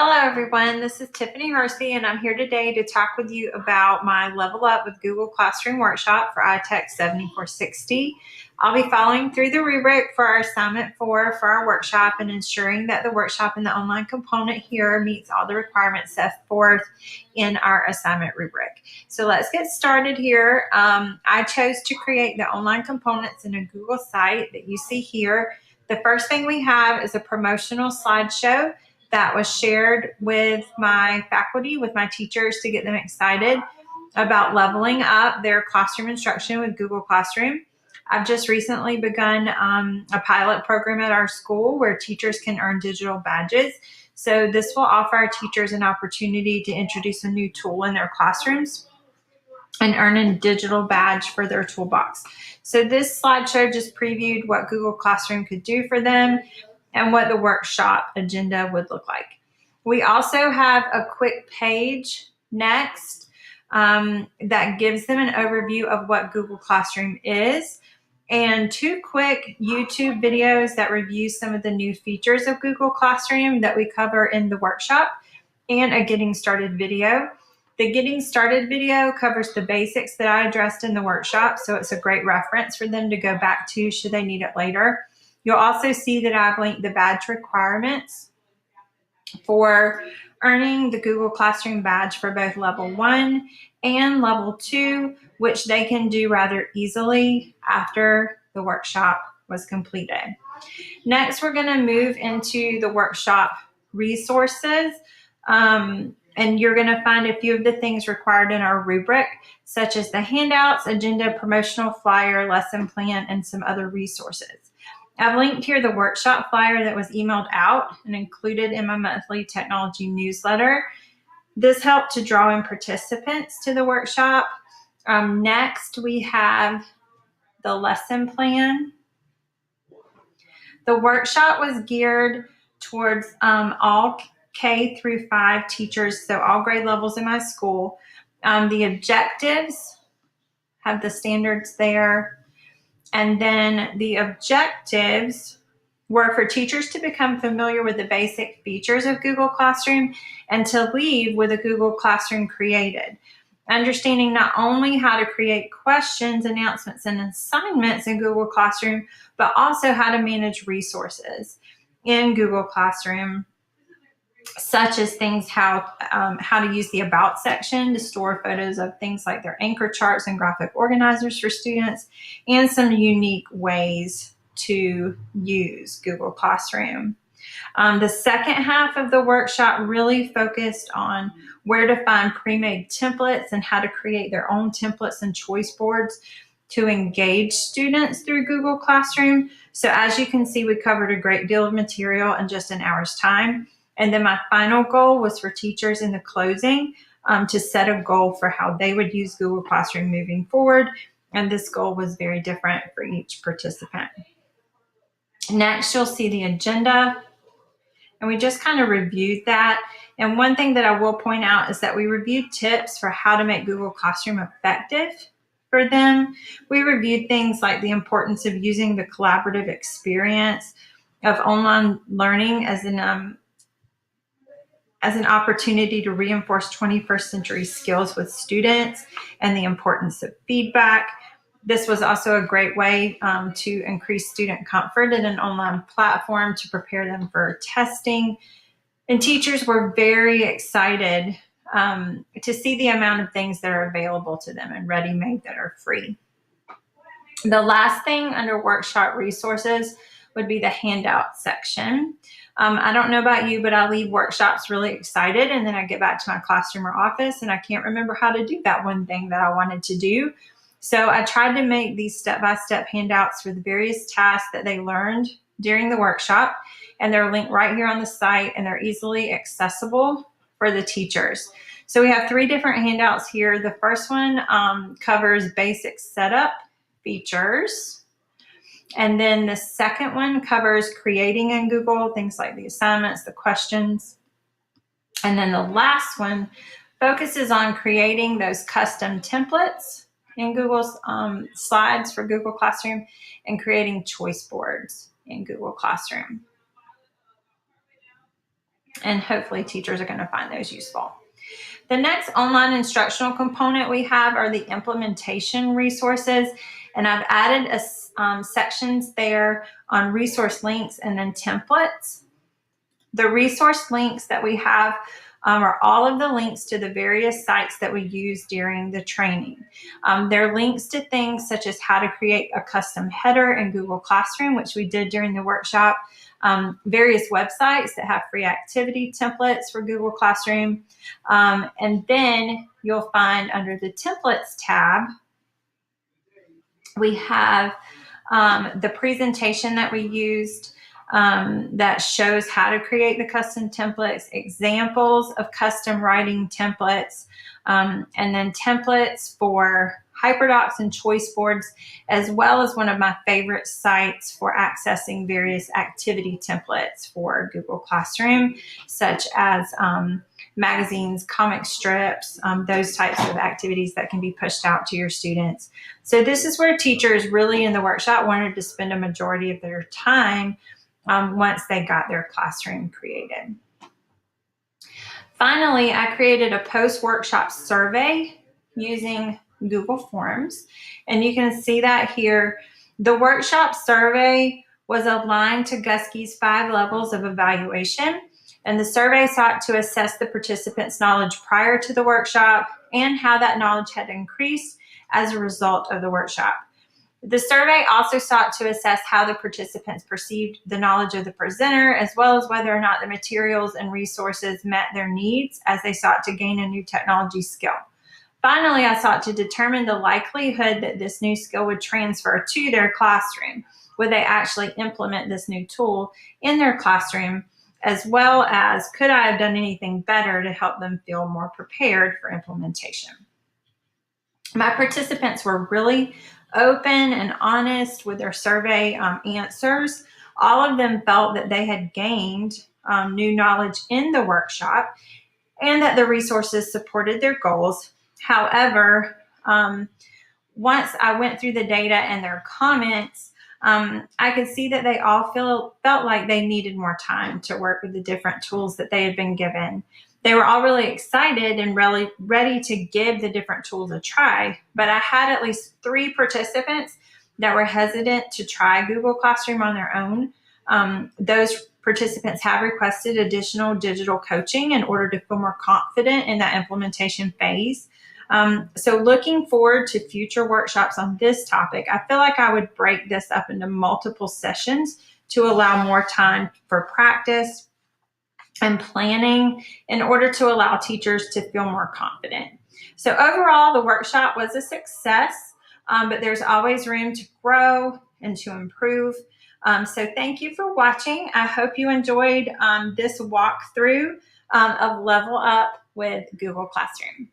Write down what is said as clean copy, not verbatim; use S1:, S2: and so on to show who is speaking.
S1: Hello everyone, this is Tiffany Hersey and I'm here today to talk with you about my Level Up with Google Classroom workshop for iTech 7460. I'll be following through the rubric for our assignment 4 for our workshop and ensuring that the workshop and the online component here meets all the requirements set forth in our assignment rubric. So let's get started here. I chose to create the online components in a Google site that you see here. The first thing we have is a promotional slideshow that was shared with my faculty, with my teachers, to get them excited about leveling up their classroom instruction with Google Classroom. I've just recently begun a pilot program at our school where teachers can earn digital badges. So this will offer our teachers an opportunity to introduce a new tool in their classrooms and earn a digital badge for their toolbox. So this slideshow just previewed what Google Classroom could do for them and what the workshop agenda would look like. We also have a quick page next that gives them an overview of what Google Classroom is, and 2 quick YouTube videos that review some of the new features of Google Classroom that we cover in the workshop, and a getting started video. The getting started video covers the basics that I addressed in the workshop, so it's a great reference for them to go back to should they need it later. You'll also see that I've linked the badge requirements for earning the Google Classroom badge for both Level 1 and Level 2, which they can do rather easily after the workshop was completed. Next, we're going to move into the workshop resources. And you're going to find a few of the things required in our rubric, such as the handouts, agenda, promotional flyer, lesson plan, and some other resources. I've linked here the workshop flyer that was emailed out and included in my monthly technology newsletter. This helped to draw in participants to the workshop. Next, we have the lesson plan. The workshop was geared towards all K through 5 teachers, so all grade levels in my school. The objectives have the standards there. And then the objectives were for teachers to become familiar with the basic features of Google Classroom and to leave with a Google Classroom created. Understanding not only how to create questions, announcements, and assignments in Google Classroom, but also how to manage resources in Google Classroom, such as things how to use the About section to store photos of things like their anchor charts and graphic organizers for students, and some unique ways to use Google Classroom. The second half of the workshop really focused on where to find pre-made templates and how to create their own templates and choice boards to engage students through Google Classroom. So as you can see, we covered a great deal of material in just an hour's time. And then my final goal was for teachers in the closing to set a goal for how they would use Google Classroom moving forward. And this goal was very different for each participant. Next, you'll see the agenda. And we just kind of reviewed that. And one thing that I will point out is that we reviewed tips for how to make Google Classroom effective for them. We reviewed things like the importance of using the collaborative experience of online learning as an opportunity to reinforce 21st century skills with students and the importance of feedback. This was also a great way to increase student comfort in an online platform to prepare them for testing. And teachers were very excited to see the amount of things that are available to them and ready-made that are free. The last thing under workshop resources would be the handout section. I don't know about you, but I leave workshops really excited, and then I get back to my classroom or office and I can't remember how to do that one thing that I wanted to do. So I tried to make these step-by-step handouts for the various tasks that they learned during the workshop, and they're linked right here on the site, and they're easily accessible for the teachers. So we have 3 different handouts here. The first one covers basic setup features. And then the second one covers creating in Google, things like the assignments, the questions. And then the last one focuses on creating those custom templates in Google's slides for Google Classroom and creating choice boards in Google Classroom. and hopefully teachers are going to find those useful. The next online instructional component we have are the implementation resources, and I've added sections there on resource links and then templates. The resource links that we have are all of the links to the various sites that we use during the training. They're links to things such as how to create a custom header in Google Classroom, which we did during the workshop, various websites that have free activity templates for Google Classroom, and then you'll find under the templates tab, we have the presentation that we used that shows how to create the custom templates, examples of custom writing templates, and then templates for HyperDocs and choice boards, as well as one of my favorite sites for accessing various activity templates for Google Classroom, such as magazines, comic strips, those types of activities that can be pushed out to your students. So this is where teachers really in the workshop wanted to spend a majority of their time once they got their classroom created. Finally, I created a post-workshop survey using Google Forms, and you can see that here. The workshop survey was aligned to Guskey's 5 levels of evaluation, and the survey sought to assess the participants' knowledge prior to the workshop and how that knowledge had increased as a result of the workshop. The survey also sought to assess how the participants perceived the knowledge of the presenter, as well as whether or not the materials and resources met their needs as they sought to gain a new technology skill. Finally, I sought to determine the likelihood that this new skill would transfer to their classroom. Would they actually implement this new tool in their classroom, as well as could I have done anything better to help them feel more prepared for implementation? My participants were really open and honest with their survey answers. All of them felt that they had gained new knowledge in the workshop and that the resources supported their goals. However, once I went through the data and their comments, I could see that they all felt like they needed more time to work with the different tools that they had been given. They were all really excited and really ready to give the different tools a try, but I had at least 3 participants that were hesitant to try Google Classroom on their own. Those participants have requested additional digital coaching in order to feel more confident in that implementation phase. So looking forward to future workshops on this topic, I feel like I would break this up into multiple sessions to allow more time for practice and planning in order to allow teachers to feel more confident. So overall, the workshop was a success, but there's always room to grow and to improve. So thank you for watching. I hope you enjoyed this walkthrough of Level Up with Google Classroom.